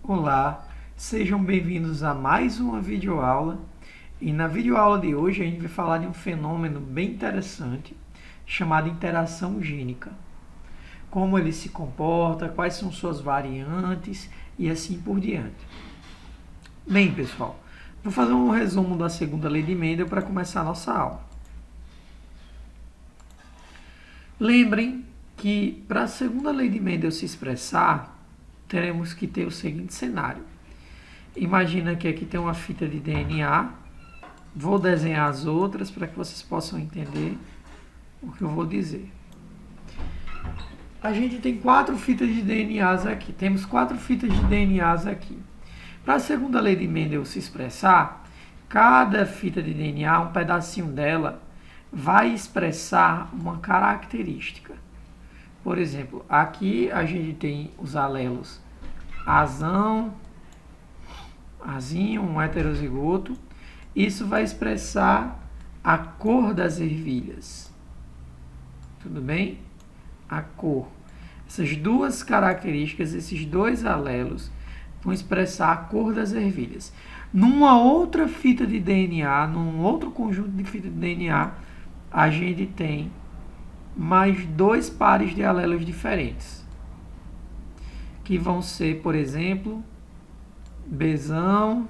Olá, sejam bem-vindos a mais uma videoaula. E na videoaula de hoje a gente vai falar de um fenômeno bem interessante chamado interação gênica. Como ele se comporta, quais são suas variantes e assim por diante. Bem, pessoal, vou fazer um resumo da segunda lei de Mendel para começar a nossa aula. Lembrem que para a segunda lei de Mendel se expressar, teremos que ter o seguinte cenário. Imagina que aqui tem uma fita de DNA. Vou desenhar as outras para que vocês possam entender o que eu vou dizer. A gente tem 4 fitas de DNAs aqui. Temos 4 fitas de DNAs aqui. Para a segunda lei de Mendel se expressar, cada fita de DNA, um pedacinho dela, vai expressar uma característica. Por exemplo, aqui a gente tem os alelos azão, azinho, um heterozigoto. Isso vai expressar a cor das ervilhas. Tudo bem? A cor. Essas duas características, esses dois alelos, vão expressar a cor das ervilhas. Numa outra fita de DNA, num outro conjunto de fita de DNA, a gente tem mais 2 pares de alelos diferentes, que vão ser, por exemplo, Bzão,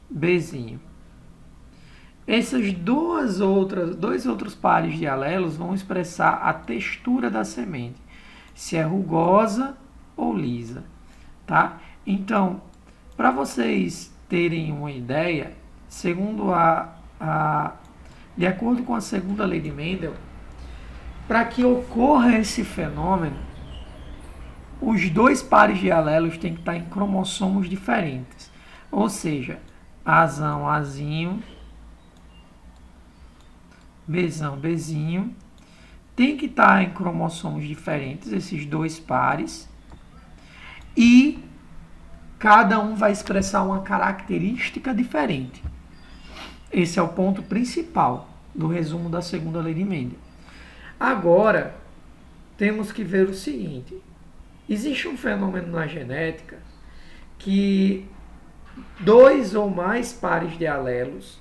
Bzinho. Esses dois outros pares de alelos vão expressar a textura da semente, se é rugosa ou lisa, tá? Então, para vocês terem uma ideia, de acordo com a segunda lei de Mendel, para que ocorra esse fenômeno, os 2 pares de alelos têm que estar em cromossomos diferentes. Ou seja, azão, azinho, Bzão, Bzinho, tem que estar em cromossomos diferentes, esses 2 pares, e cada um vai expressar uma característica diferente. Esse é o ponto principal do resumo da segunda lei de Mendel. Agora, temos que ver o seguinte. Existe um fenômeno na genética que 2 ou mais pares de alelos,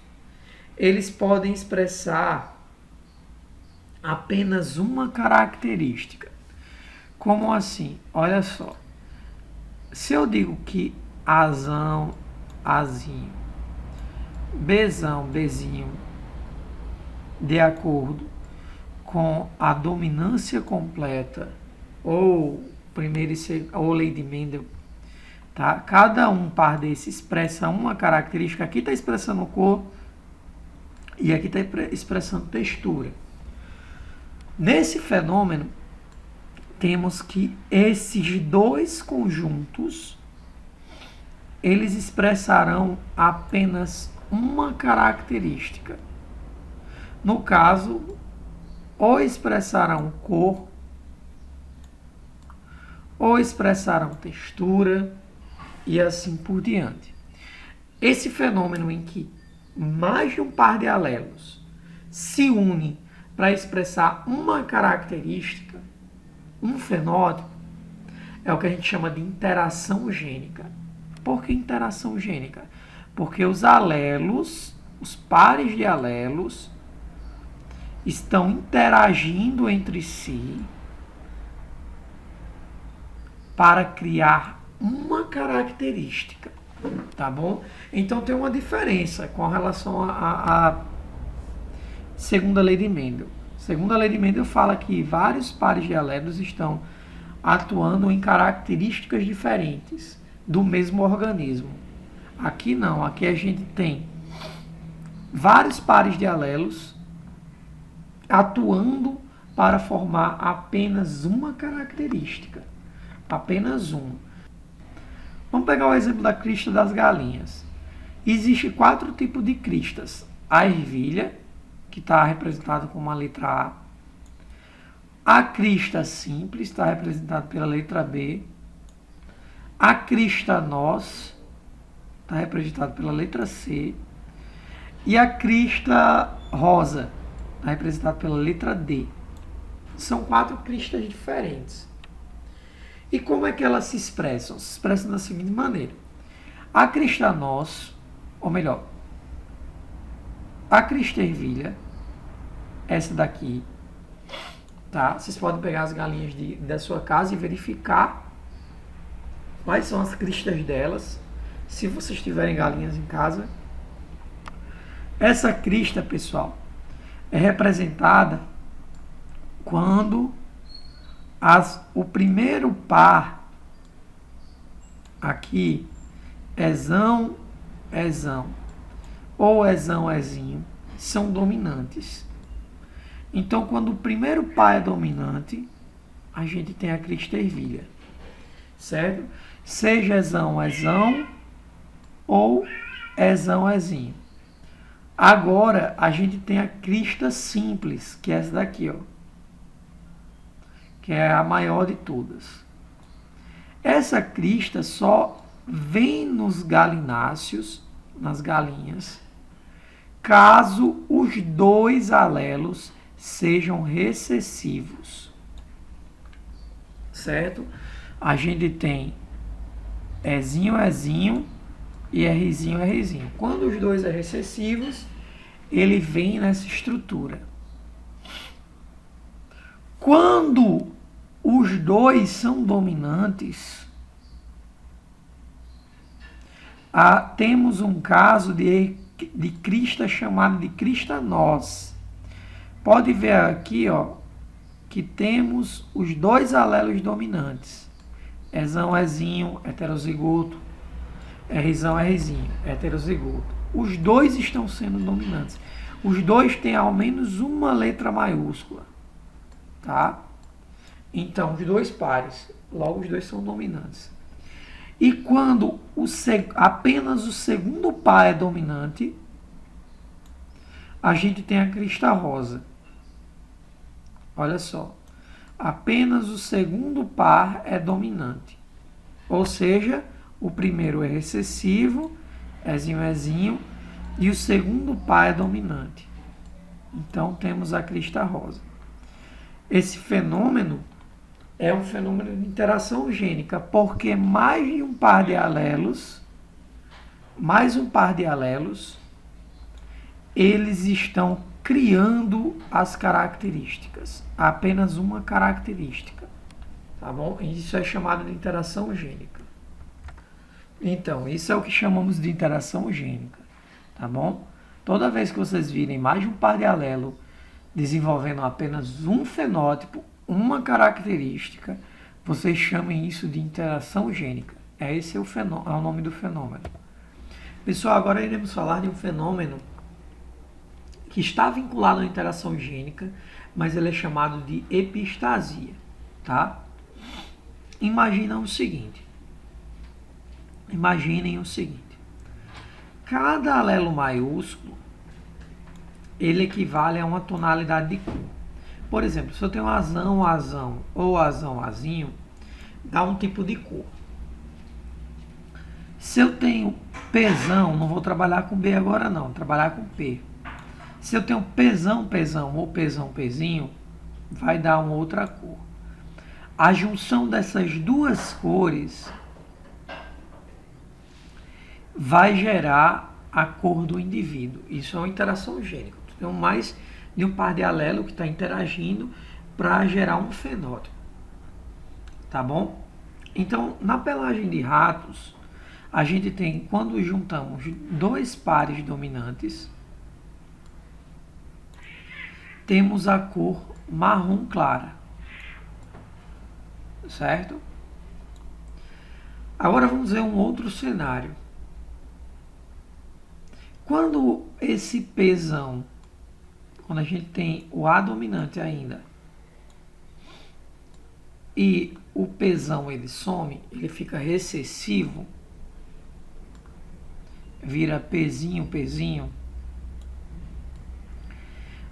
eles podem expressar apenas uma característica. Como assim? Olha só. Se eu digo que azão, azinho, Bzão, Bzinho, de acordo com a dominância completa ou ou lei de Mendel, tá? Cada um par desse expressa uma característica. Aqui está expressando cor e aqui está expressando textura. Nesse fenômeno, temos que esses 2 conjuntos, eles expressarão apenas uma característica. No caso, ou expressarão cor, ou expressarão textura, e assim por diante. Esse fenômeno em que mais de um par de alelos se une para expressar uma característica, um fenótipo, é o que a gente chama de interação gênica. Por que interação gênica? Porque os alelos, os pares de alelos, estão interagindo entre si para criar uma característica, tá bom? Então tem uma diferença com relação à segunda lei de Mendel. Segunda lei de Mendel fala que vários pares de alelos estão atuando em características diferentes do mesmo organismo. Aqui não, aqui a gente tem vários pares de alelos atuando para formar apenas uma característica. Apenas uma. Vamos pegar o exemplo da crista das galinhas. Existem 4 tipos de cristas. A ervilha, que está representada com uma letra A. A crista simples está representada pela letra B. A crista nós está representada pela letra C. E a crista rosa está representada pela letra D. São 4 cristas diferentes. E como é que elas se expressam? Se expressam da seguinte maneira. A crista nós, ou melhor, a crista ervilha, essa daqui, tá? Vocês podem pegar as galinhas da sua casa e verificar quais são as cristas delas, se vocês tiverem galinhas em casa. Essa crista, pessoal, é representada quando o primeiro par aqui, ezão, ezão, ou ezão, ezinho, são dominantes. Então, quando o primeiro par é dominante, a gente tem a crista ervilha, certo? Seja ezão, ezão, ou ezão, ezinho. Agora, a gente tem a crista simples, que é essa daqui, ó, que é a maior de todas. Essa crista só vem nos galináceos, nas galinhas, caso os dois alelos sejam recessivos, certo? A gente tem Ezinho, Ezinho e Rzinho, Rzinho. Quando os dois são recessivos, ele vem nessa estrutura. Quando os dois são dominantes, temos um caso de crista chamado de crista nós. Pode ver aqui, ó, que temos os dois alelos dominantes. Ezão, Ezinho, heterozigoto. Rzão, Rzinho, heterozigoto. Os dois estão sendo dominantes. Os dois têm ao menos uma letra maiúscula. Tá? Então, os dois pares, logo os dois são dominantes. E quando apenas o segundo par é dominante, a gente tem a crista rosa. Olha só. Apenas o segundo par é dominante. Ou seja, o primeiro é recessivo, Ezinho, Ezinho, e o segundo par é dominante. Então, temos a crista rosa. Esse fenômeno é um fenômeno de interação gênica, porque mais um par de alelos, eles estão criando as características, apenas uma característica, tá bom? Isso é chamado de interação gênica. Então, isso é o que chamamos de interação gênica, tá bom? Toda vez que vocês virem mais de um par de alelo desenvolvendo apenas um fenótipo, uma característica, vocês chamem isso de interação gênica. Esse é o nome do fenômeno. Pessoal, agora iremos falar de um fenômeno que está vinculado à interação gênica, mas ele é chamado de epistasia, tá? Imaginem o seguinte. Cada alelo maiúsculo, ele equivale a uma tonalidade de cor. Por exemplo, se eu tenho azão, azão ou azão, azinho, dá um tipo de cor. Se eu tenho pezão, não vou trabalhar com B agora não, vou trabalhar com P. Se eu tenho pezão, pezão ou pezão, pezinho, vai dar uma outra cor. A junção dessas duas cores vai gerar a cor do indivíduo. Isso é uma interação gênica. Tem mais de um par de alelo que está interagindo para gerar um fenótipo. Tá bom? Então, na pelagem de ratos, a gente tem, quando juntamos dois pares dominantes, temos a cor marrom clara. Certo? Agora vamos ver um outro cenário. Quando esse Pzão, quando a gente tem o A dominante ainda, e o Pzão ele some, ele fica recessivo, vira Pzinho, Pzinho,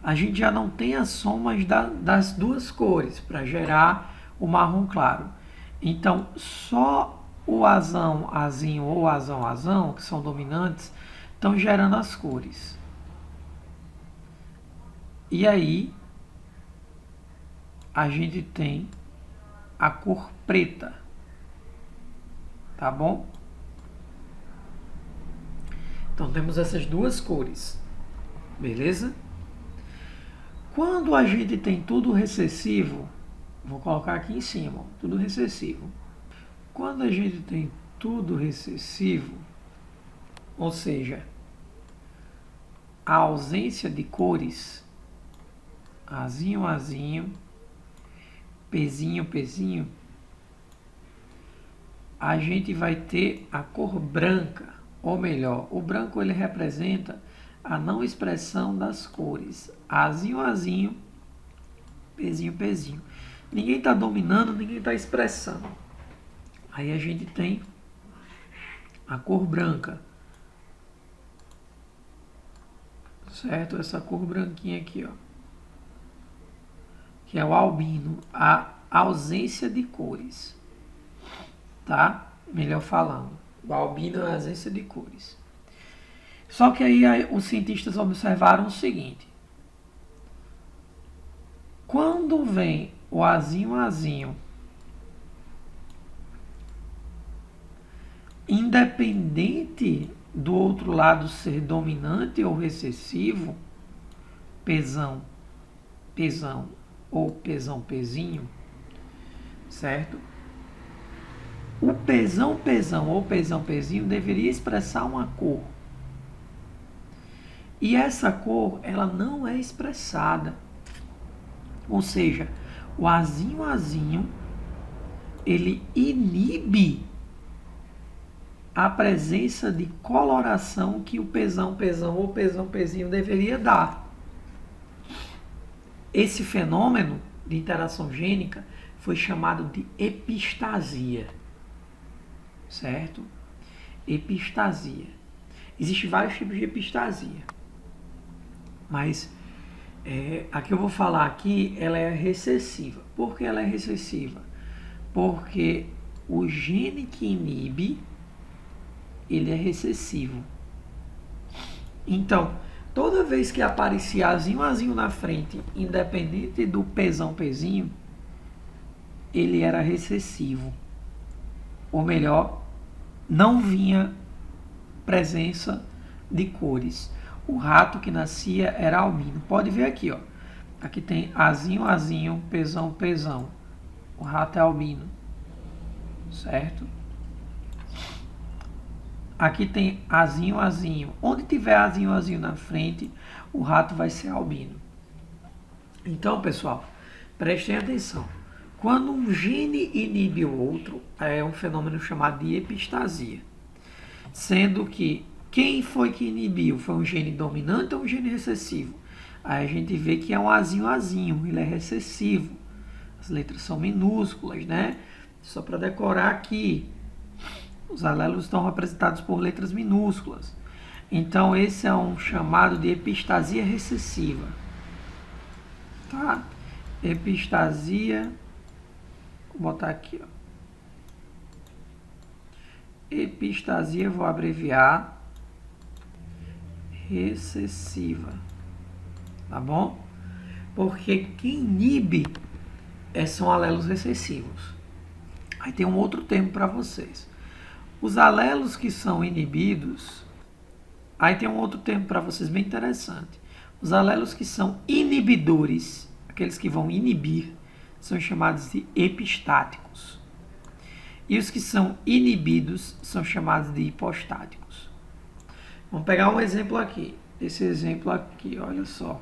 a gente já não tem as somas das duas cores para gerar o marrom claro. Então, só o azão, azinho ou azão, azão, que são dominantes, estão gerando as cores. E aí, a gente tem a cor preta. tá bom? Então temos essas duas cores, beleza? Quando a gente tem tudo recessivo, vou colocar aqui em cima, ó, tudo recessivo. Quando a gente tem tudo recessivo, ou seja, a ausência de cores, Azinho, Azinho, Pzinho, Pzinho, a gente vai ter a cor branca, ou melhor, o branco ele representa a não expressão das cores, Azinho, Azinho, Pzinho, Pzinho. Ninguém está dominando, ninguém está expressando. Aí a gente tem a cor branca, certo? Essa cor branquinha aqui, ó, que é o albino, a ausência de cores, tá? Melhor falando, o albino é a ausência de cores. Só que aí os cientistas observaram o seguinte: quando vem o Azinho, Azinho, independente do outro lado ser dominante ou recessivo, Pzão, Pzão ou Pzão, Pzinho, certo? O Pzão, Pzão ou Pzão, Pzinho deveria expressar uma cor. E essa cor, ela não é expressada. Ou seja, o Azinho, Azinho, ele inibe a presença de coloração que o Pzão, Pzão ou Pzão, Pzinho deveria dar. Esse fenômeno de interação gênica foi chamado de epistasia, certo? Epistasia. Existem vários tipos de epistasia, mas a que eu vou falar aqui, ela é recessiva. Por que ela é recessiva? Porque o gene que inibe, ele é recessivo. Então, toda vez que aparecia Azinho, Azinho na frente, independente do Pzão, Pzinho, ele era recessivo. Ou melhor, não vinha presença de cores. O rato que nascia era albino. Pode ver aqui, ó. Aqui tem Azinho, Azinho, Pzão, Pzão. O rato é albino, certo? Aqui tem Azinho, Azinho. Onde tiver Azinho, Azinho na frente, o rato vai ser albino. Então, pessoal, prestem atenção. Quando um gene inibe o outro, é um fenômeno chamado de epistasia. Sendo que quem foi que inibiu? Foi um gene dominante ou um gene recessivo? Aí a gente vê que é um Azinho, Azinho. Ele é recessivo. As letras são minúsculas, né? Só para decorar aqui. Os alelos estão representados por letras minúsculas. Então, esse é um chamado de epistasia recessiva. Tá? Epistasia. Vou botar aqui, ó. Epistasia, vou abreviar. Recessiva. Tá bom? Porque quem inibe são alelos recessivos. Aí tem um outro termo para vocês. Os alelos que são inibidos, aí tem um outro termo para vocês bem interessante. Os alelos que são inibidores, aqueles que vão inibir, são chamados de epistáticos. E os que são inibidos são chamados de hipostáticos. Vamos pegar um exemplo aqui. Esse exemplo aqui, olha só.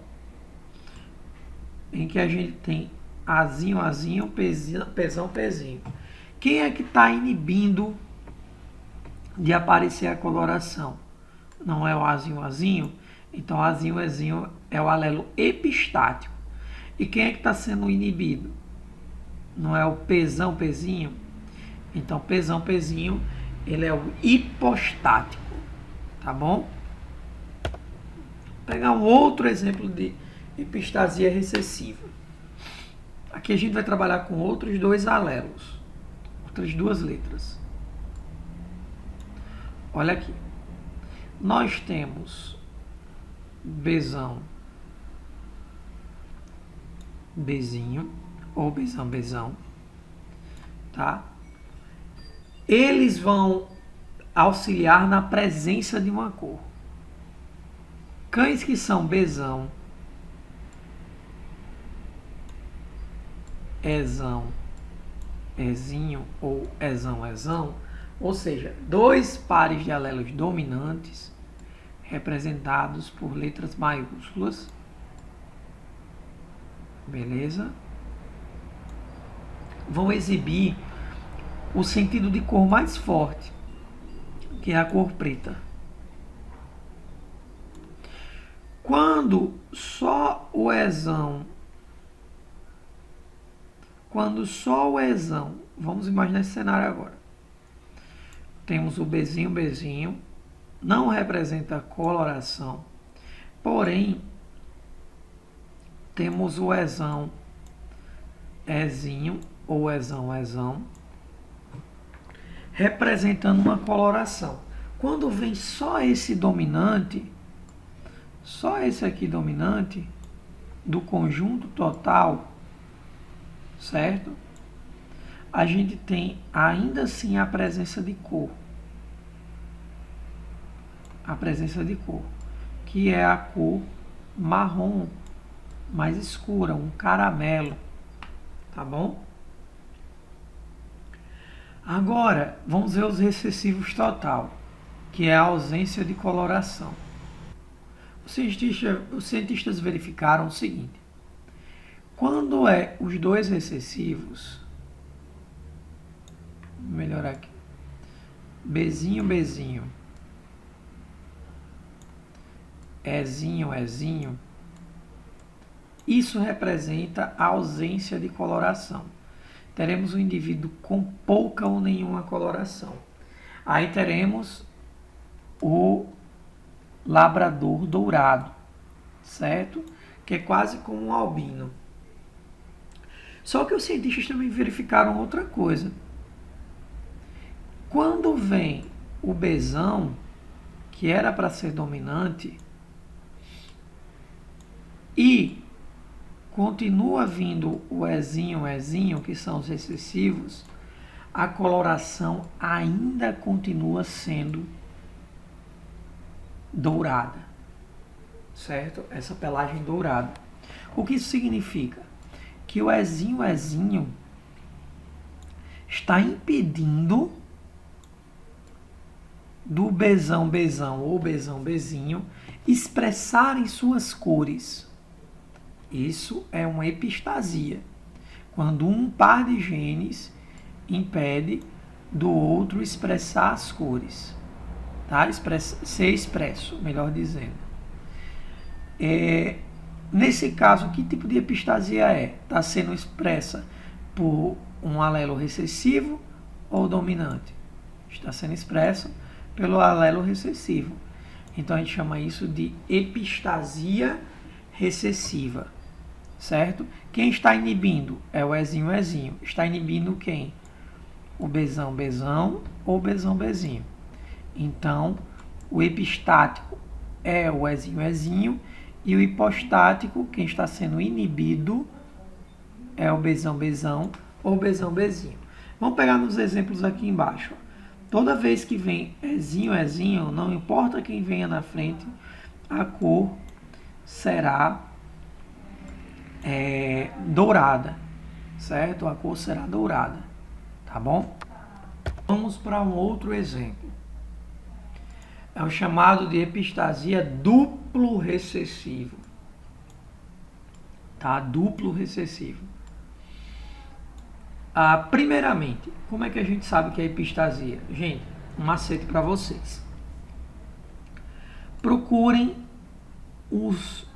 Em que a gente tem Azinho, Azinho, Pzão, Pzinho. Quem é que está inibindo de aparecer a coloração? Não é o Azinho, Azinho? Então, Azinho, Azinho é o alelo epistático. E quem é que está sendo inibido? Não é o Pzão, Pzinho? Então, Pzão, Pzinho, ele é o hipostático. Tá bom? Vou pegar um outro exemplo de epistasia recessiva. Aqui a gente vai trabalhar com outros dois alelos. Outras duas letras. Olha aqui. Nós temos Bzão, Bzinho, ou Bzão, Bzão, tá? eles vão auxiliar na presença de uma cor. Cães que são Bzão, Ezão, Ezinho ou Ezão, Ezão, ou seja, dois pares de alelos dominantes representados por letras maiúsculas, beleza? Vão exibir o sentido de cor mais forte, que é a cor preta. Quando só o Ezão, vamos imaginar esse cenário agora. Temos o Bzinho, Bzinho, não representa coloração, porém, temos o Ezão, Ezinho ou Ezão, Ezão, representando uma coloração. Quando vem só esse dominante, só esse aqui dominante, do conjunto total, certo? A gente tem ainda assim a presença de cor. A presença de cor, que é a cor marrom, mais escura, um caramelo, tá bom? Agora, vamos ver os recessivos total, que é a ausência de coloração. Os cientistas verificaram o seguinte: quando os dois recessivos, vou melhorar aqui, Bzinho, Bzinho, Ezinho, Ezinho, isso representa a ausência de coloração. Teremos um indivíduo com pouca ou nenhuma coloração. Aí teremos o labrador dourado, certo? Que é quase como um albino. Só que os cientistas também verificaram outra coisa. Quando vem o Bzão, que era para ser dominante, e continua vindo o Ezinho, Ezinho, que são os recessivos, a coloração ainda continua sendo dourada, certo? Essa pelagem dourada. O que isso significa? Que o Ezinho, Ezinho está impedindo do Bzão, Bzão ou Bzão, Bzinho expressarem suas cores. Isso é uma epistasia, quando um par de genes impede do outro expressar as cores, tá? Ser expresso, melhor dizendo. Nesse caso, que tipo de epistasia é? Está sendo expressa por um alelo recessivo ou dominante? Está sendo expresso pelo alelo recessivo. Então a gente chama isso de epistasia recessiva. Certo? Quem está inibindo é o Ezinho, Ezinho. Está inibindo quem? O Bzão, Bzão ou Bzão, Bzinho. Então, o epistático é o Ezinho, Ezinho. E o hipostático, quem está sendo inibido, é o Bzão, Bzão ou Bzão, Bzinho. Vamos pegar nos exemplos aqui embaixo. Toda vez que vem Ezinho, Ezinho, não importa quem venha na frente, a cor será dourada, certo? A cor será dourada, tá bom? Vamos para um outro exemplo. É o chamado de epistasia duplo recessivo, tá? Duplo recessivo. Primeiramente, como é que a gente sabe que é epistasia? Gente, um macete para vocês. Procurem os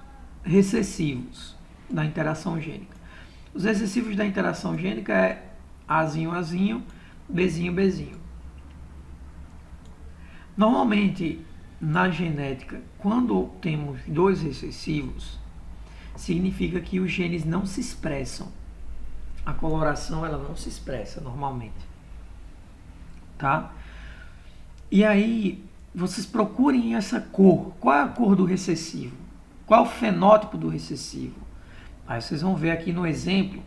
recessivos da interação gênica. Os recessivos da interação gênica é Azinho, Azinho, Bzinho, Bzinho. Normalmente, na genética, quando temos dois recessivos, significa que os genes não se expressam. A coloração ela não se expressa normalmente. Tá? E aí, vocês procurem essa cor. Qual é a cor do recessivo? Qual é o fenótipo do recessivo? Aí vocês vão ver aqui no exemplo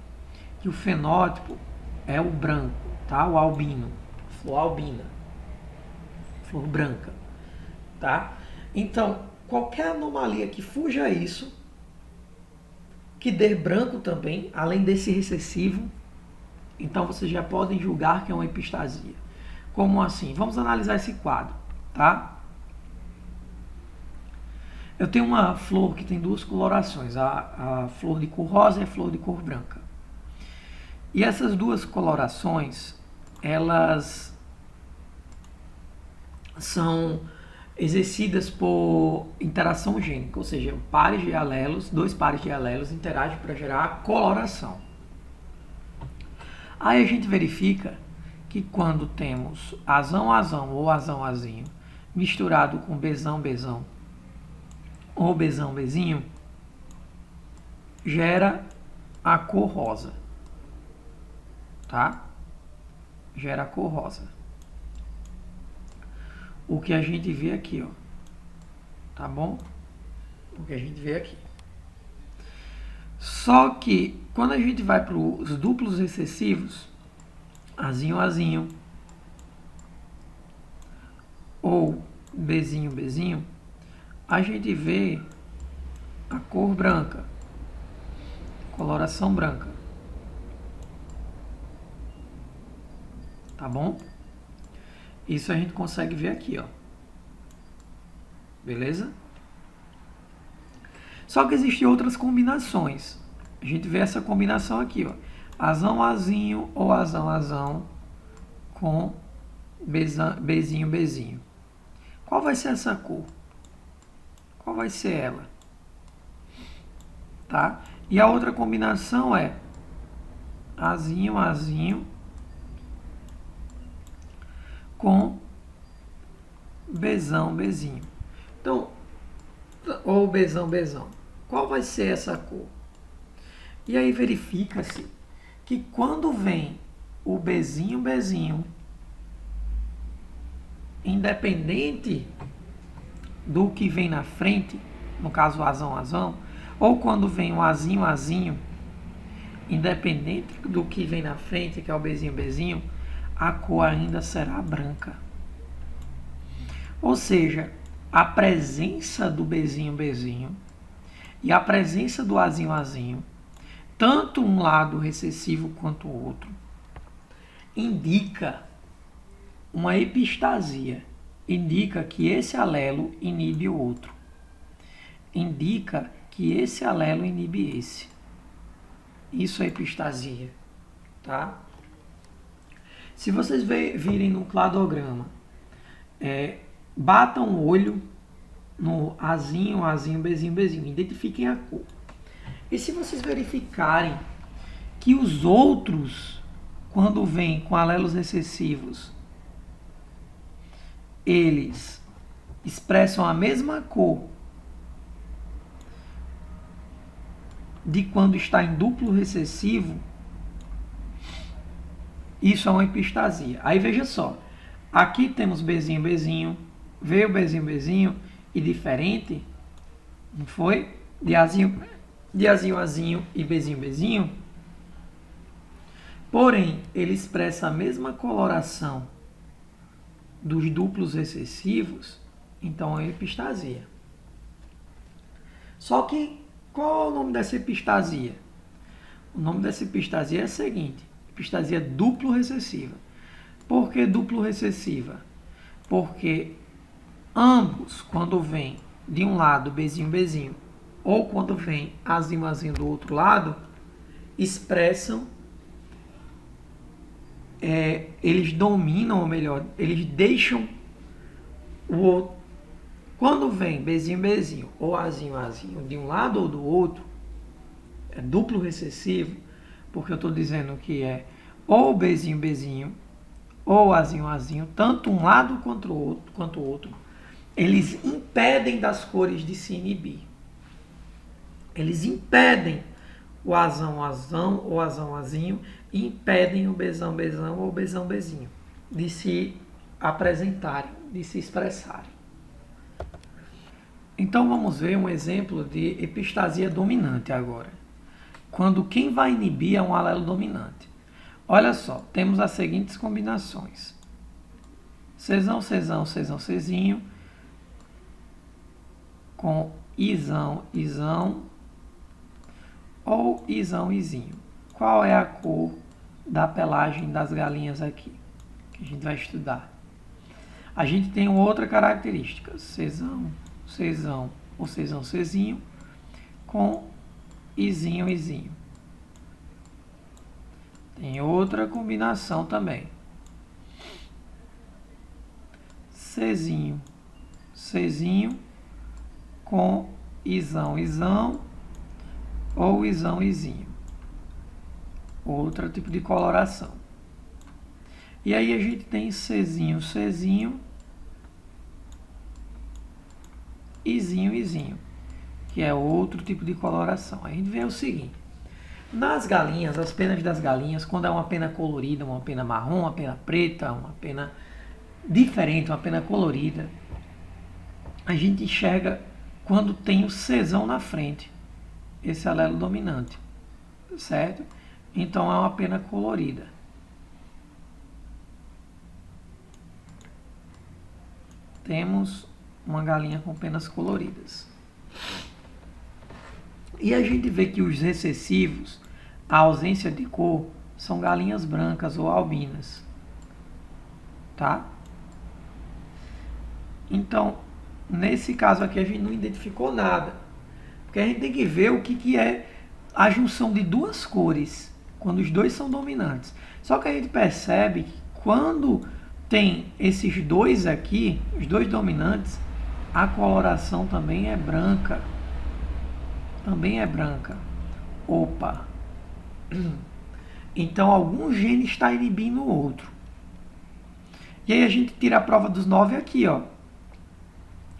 que o fenótipo é o branco, tá? O albino. flor albina, flor branca, tá? Então, qualquer anomalia que fuja a isso, que dê branco também, além desse recessivo, então vocês já podem julgar que é uma epistasia. Como assim? Vamos analisar esse quadro, tá? Eu tenho uma flor que tem duas colorações, a flor de cor rosa e a flor de cor branca. E essas duas colorações, elas são exercidas por interação gênica, ou seja, pares de alelos, dois pares de alelos interagem para gerar a coloração. Aí a gente verifica que quando temos azão-azão ou azão-azinho misturado com bezão-bezão ou bezão-bezinho, gera a cor rosa, tá? Gera a cor rosa. O que a gente vê aqui, ó, tá bom? O que a gente vê aqui. Só que quando a gente vai para os duplos recessivos, azinho-azinho ou bezinho-bezinho, a gente vê a cor branca, coloração branca, tá bom? Isso a gente consegue ver aqui, ó. Beleza? Só que existem outras combinações. A gente vê essa combinação aqui, ó. Azão-azinho ou azão-azão com bezinho-bezinho. Qual vai ser essa cor? Qual vai ser ela? Tá? E a outra combinação é azinho-azinho com bezão-bezinho. Então, ou bezão-bezão. Qual vai ser essa cor? E aí verifica-se que quando vem o bezinho-bezinho, independente do que vem na frente, no caso o azão-azão, ou quando vem o azinho-azinho, independente do que vem na frente, que é o bezinho-bezinho, a cor ainda será branca. Ou seja, a presença do bezinho-bezinho e a presença do azinho-azinho, tanto um lado recessivo quanto o outro, indica uma epistasia. Indica que esse alelo inibe o outro. Indica que esse alelo inibe esse. Isso é epistasia, tá? Se vocês virem no cladograma, batam o olho no azinho, bezinho, bezinho. Identifiquem a cor. E se vocês verificarem que os outros, quando vêm com alelos recessivos, eles expressam a mesma cor de quando está em duplo recessivo, isso é uma epistasia. Aí veja só, aqui temos bezinho, bezinho, veio bezinho, bezinho, e diferente, não foi? De azinho, azinho e bezinho, bezinho. Porém, ele expressa a mesma coloração dos duplos recessivos, então é epistasia. Só que, qual é o nome dessa epistasia? O nome dessa epistasia é o seguinte: epistasia duplo recessiva. Por que duplo recessiva? Porque ambos, quando vem de um lado bezinho, bezinho, ou quando vem azinho, azinho do outro lado, expressam, eles dominam, ou melhor, eles deixam o outro. Quando vem bezinho, bezinho, ou azinho, azinho, de um lado ou do outro, é duplo recessivo, porque eu estou dizendo que é ou bezinho, bezinho, ou azinho, azinho, tanto um lado quanto o outro, eles impedem das cores de se inibir. Eles impedem o azão, azão ou azão, azinho, e impedem o bezão, bezão ou bezão, bezinho de se apresentarem, de se expressarem. Então vamos ver um exemplo de epistasia dominante agora. Quando quem vai inibir é um alelo dominante. Olha só, temos as seguintes combinações. Czão, Czão, Czão, Czinho, com Izão, Izão, ou Izão, Izinho. Qual é a cor da pelagem das galinhas aqui, que a gente vai estudar? A gente tem outra característica, Czão, Czão, ou Czão, Czinho, com Izinho, Izinho. Tem outra combinação também. Czinho, Czinho, com Izão, Izão, ou Izão, Izinho. Outro tipo de coloração. E aí a gente tem Czinho, Czinho, Izinho, Izinho, que é outro tipo de coloração. A gente vê o seguinte: nas galinhas, as penas das galinhas, quando é uma pena colorida, uma pena marrom, uma pena preta, uma pena diferente, uma pena colorida, a gente enxerga quando tem o Czão na frente, esse alelo dominante, certo? Então é uma pena colorida. Temos uma galinha com penas coloridas. E a gente vê que os recessivos, a ausência de cor, são galinhas brancas ou albinas. Tá? Então, nesse caso aqui, a gente não identificou nada. Porque a gente tem que ver o que é a junção de duas cores, quando os dois são dominantes. Só que a gente percebe que quando tem esses dois aqui, os dois dominantes, a coloração também é branca. Também é branca. Opa! Então, algum gene está inibindo o outro. E aí a gente tira a prova dos 9 aqui, ó.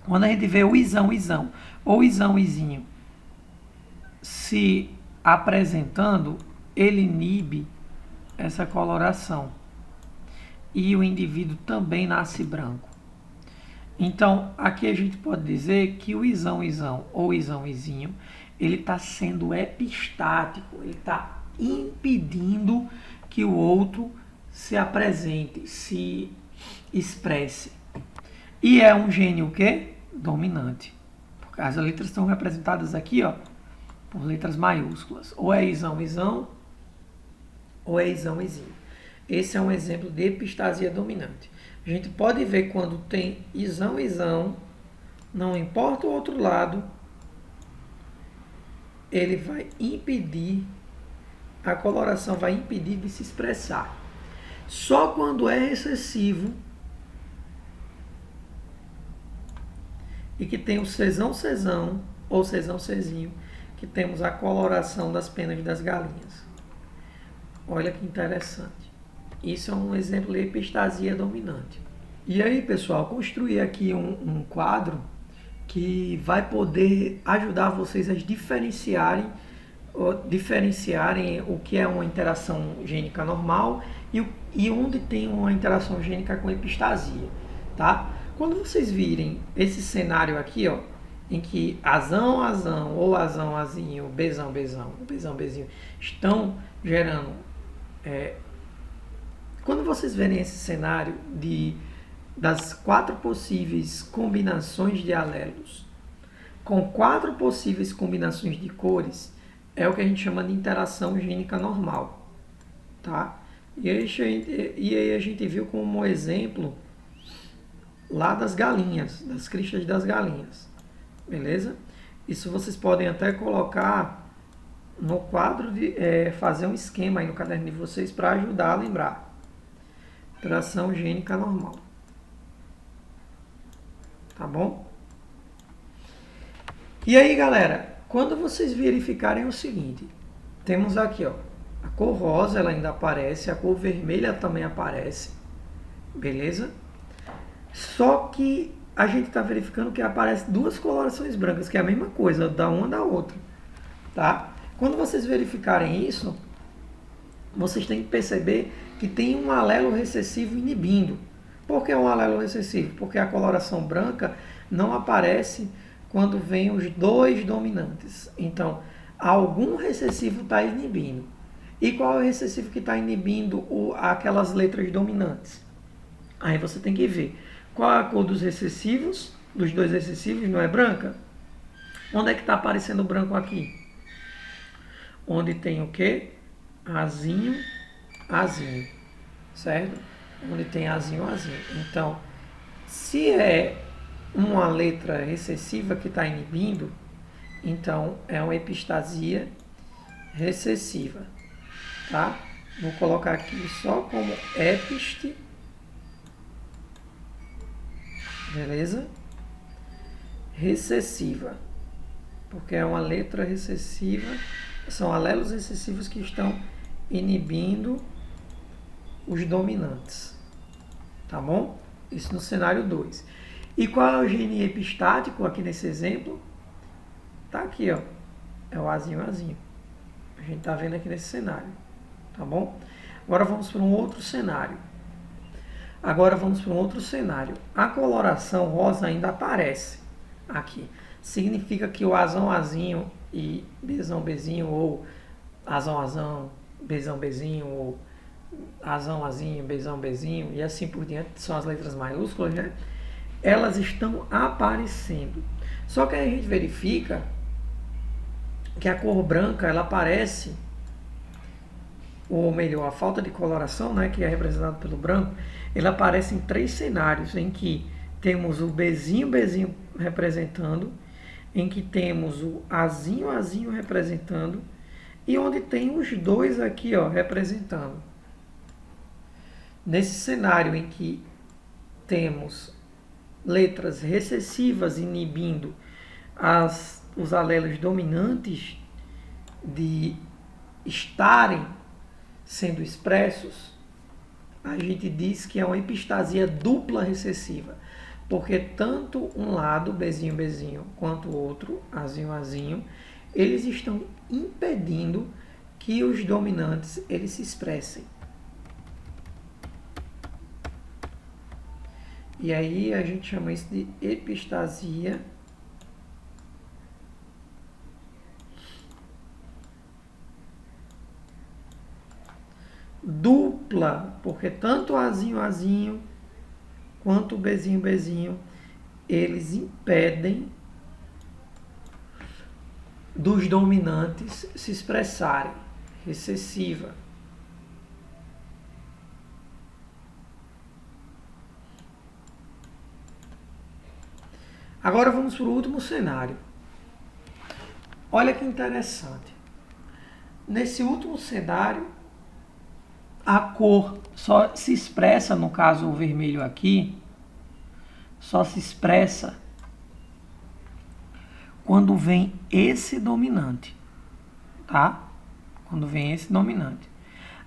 Quando a gente vê o Izão, Izão, ou Izão, Izinho se apresentando, ele inibe essa coloração. E o indivíduo também nasce branco. Então, aqui a gente pode dizer que o Izão, Izão, ou Izão, Izinho, ele está sendo epistático, ele está impedindo que o outro se apresente, se expresse. E é um gene o quê? Dominante. Porque as letras estão representadas aqui, ó, por letras maiúsculas. Ou é Izão, Izão, ou é Izão, Izinho. Esse é um exemplo de epistasia dominante. A gente pode ver quando tem Izão, Izão, não importa o outro lado, ele vai impedir, a coloração vai impedir de se expressar. Só quando é recessivo e que tem o Czão, Czão, ou Czão, Czinho, que temos a coloração das penas das galinhas. Olha que interessante. Isso é um exemplo de epistasia dominante. E aí, pessoal, construir aqui um quadro que vai poder ajudar vocês a diferenciarem o que é uma interação gênica normal e onde tem uma interação gênica com epistasia, tá? Quando vocês virem esse cenário aqui, ó, em que azão, azão, ou azão, azinho, bezão, bezão, bezão, bezinho, estão gerando... quando vocês verem esse cenário das 4 possíveis combinações de alelos com 4 possíveis combinações de cores, é o que a gente chama de interação gênica normal, tá? E aí a gente viu como exemplo lá das galinhas, das cristas das galinhas, beleza? Isso vocês podem até colocar no quadro, fazer um esquema aí no caderno de vocês para ajudar a lembrar. Interação gênica normal. Tá bom? E aí, galera, quando vocês verificarem o seguinte, temos aqui, ó, a cor rosa, ela ainda aparece, a cor vermelha também aparece, beleza? Só que a gente está verificando que aparece 2 colorações brancas, que é a mesma coisa, da uma da outra, tá? Quando vocês verificarem isso, vocês têm que perceber que tem um alelo recessivo inibindo. Por que um alelo recessivo? Porque a coloração branca não aparece quando vem os 2 dominantes. Então, algum recessivo está inibindo. E qual é o recessivo que está inibindo aquelas letras dominantes? Aí você tem que ver qual é a cor dos recessivos, dos dois recessivos, não é branca? Onde é que está aparecendo o branco aqui? Onde tem o quê? Azinho, azinho, certo? Onde tem azinho, azinho. Então, se é uma letra recessiva que está inibindo, então é uma epistasia recessiva, tá? Vou colocar aqui só como episte, beleza? Recessiva, porque é uma letra recessiva, são alelos recessivos que estão inibindo os dominantes, tá bom? Isso no cenário 2. E qual é o gene epistático aqui nesse exemplo? Tá aqui, ó, é o azinho, azinho. A gente tá vendo aqui nesse cenário, tá bom? Agora vamos para um outro cenário. A coloração rosa ainda aparece aqui. Significa que o azão, azinho e bezão, bezinho, ou azão, azão, bezão, bezinho, ou azão, azinho, bezão, bezinho, e assim por diante, são as letras maiúsculas, né? Elas estão aparecendo. Só que aí a gente verifica que a cor branca, ela aparece, ou melhor, a falta de coloração, né, que é representada pelo branco, ele aparece em 3 cenários, em que temos o bezinho, bezinho representando, em que temos o azinho, azinho representando, e onde tem os dois aqui, ó, representando. Nesse cenário em que temos letras recessivas inibindo os alelos dominantes de estarem sendo expressos, a gente diz que é uma epistasia dupla recessiva, porque tanto um lado, bezinho, bezinho, quanto o outro, azinho, azinho, eles estão impedindo que os dominantes eles se expressem. E aí a gente chama isso de epistasia dupla, porque tanto o azinho, azinho, quanto o bezinho, bezinho, eles impedem dos dominantes se expressarem. Recessiva. Agora vamos para o último cenário. Olha que interessante. Nesse último cenário, a cor só se expressa, no caso o vermelho aqui, só se expressa quando vem esse dominante, tá? Quando vem esse dominante.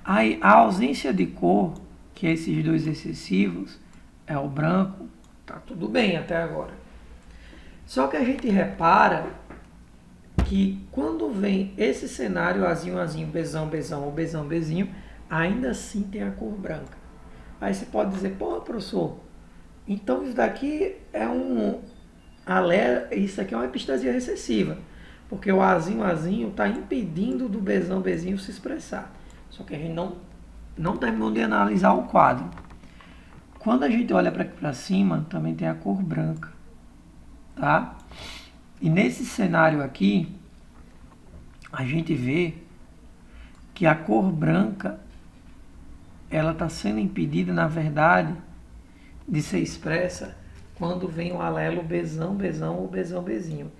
Aí a ausência de cor, que é esses dois excessivos, é o branco, tá tudo bem até agora. Só que a gente repara que quando vem esse cenário azinho, azinho, bezão, bezão ou bezão, bezinho, ainda assim tem a cor branca. Aí você pode dizer, pô, professor, então isso daqui é isso aqui é uma epistasia recessiva, porque o azinho, azinho está impedindo do bezão, bezinho se expressar. Só que a gente não terminou de analisar o quadro. Quando a gente olha para cima, também tem a cor branca, tá? E nesse cenário aqui, a gente vê que a cor branca ela está sendo impedida, na verdade, de ser expressa quando vem o alelo bezão, bezão ou bezão, bezinho.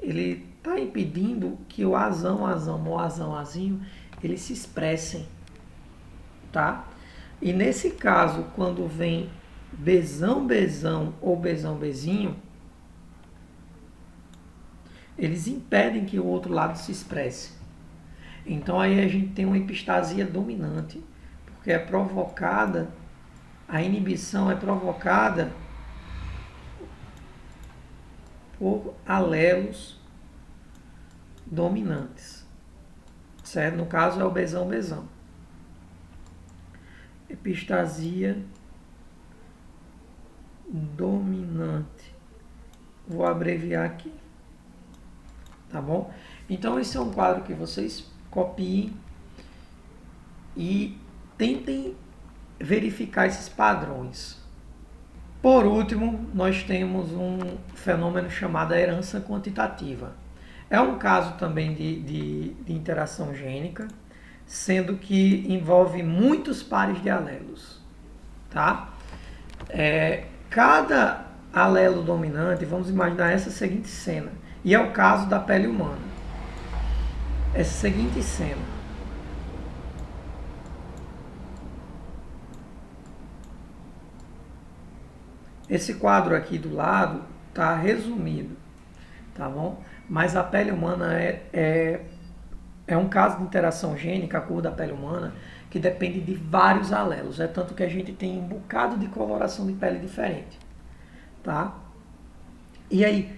Ele está impedindo que o azão, azão ou azão, azinho, eles se expressem, tá? E nesse caso, quando vem bezão, bezão ou bezão, bezinho, eles impedem que o outro lado se expresse. Então aí a gente tem uma epistasia dominante, porque é provocada, a inibição é provocada por alelos dominantes, certo? No caso é o bezão, bezão. Epistasia dominante. Vou abreviar aqui, tá bom? Então esse é um quadro que vocês copiem e tentem verificar esses padrões, Por último, nós temos um fenômeno chamado herança quantitativa. É um caso também de interação gênica, sendo que envolve muitos pares de alelos. Tá? Cada alelo dominante, vamos imaginar essa seguinte cena, e é o caso da pele humana. Essa seguinte cena. Esse quadro aqui do lado está resumido, tá bom? Mas a pele humana é um caso de interação gênica, a cor da pele humana, que depende de vários alelos. É tanto que a gente tem um bocado de coloração de pele diferente, tá? E aí,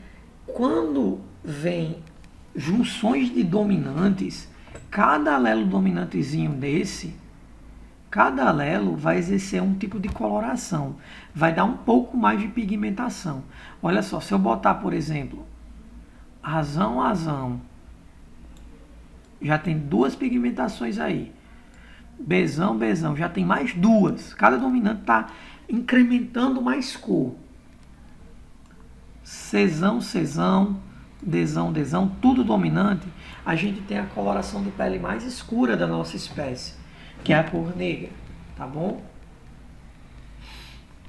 quando vem junções de dominantes, cada alelo dominantezinho desse, cada alelo vai exercer um tipo de coloração, vai dar um pouco mais de pigmentação. Olha só, se eu botar, por exemplo, azão, já tem duas pigmentações aí. Bzão, já tem mais duas. Cada dominante está incrementando mais cor. Czão, Dzão, tudo dominante. A gente tem a coloração de pele mais escura da nossa espécie, que é a cor negra, tá bom?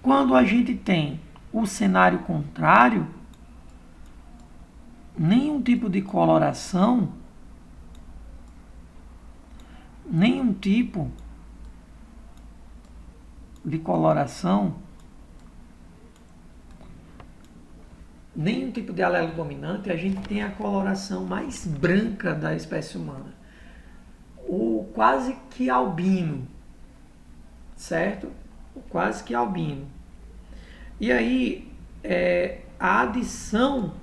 Quando a gente tem o cenário contrário, nenhum tipo de coloração, nenhum tipo de alelo dominante, a gente tem a coloração mais branca da espécie humana. O quase que albino, certo? O quase que albino. E aí, a adição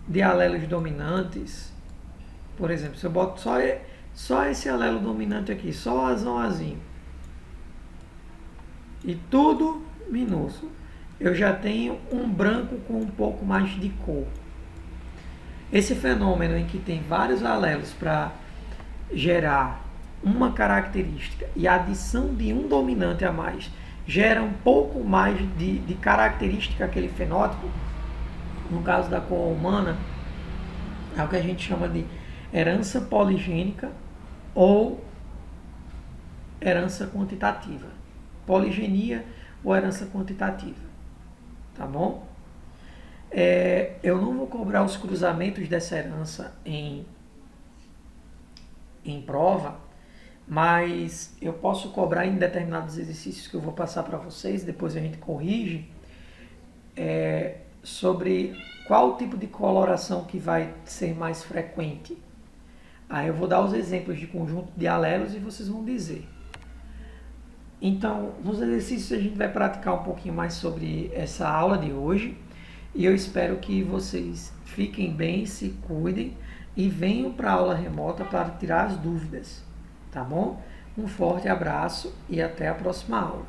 de alelos dominantes, por exemplo, se eu boto só esse alelo dominante aqui, só o azinho, e tudo minúsculo, eu já tenho um branco com um pouco mais de cor. Esse fenômeno em que tem vários alelos para gerar uma característica e a adição de um dominante a mais gera um pouco mais de característica aquele fenótipo, no caso da cor humana, é o que a gente chama de herança poligênica ou herança quantitativa. Poligenia ou herança quantitativa. Tá bom? Eu não vou cobrar os cruzamentos dessa herança em prova, mas eu posso cobrar em determinados exercícios que eu vou passar para vocês, depois a gente corrige, sobre qual tipo de coloração que vai ser mais frequente. Aí eu vou dar os exemplos de conjunto de alelos e vocês vão dizer. Então, nos exercícios a gente vai praticar um pouquinho mais sobre essa aula de hoje e eu espero que vocês fiquem bem, se cuidem e venham para a aula remota para tirar as dúvidas, tá bom? Um forte abraço e até a próxima aula.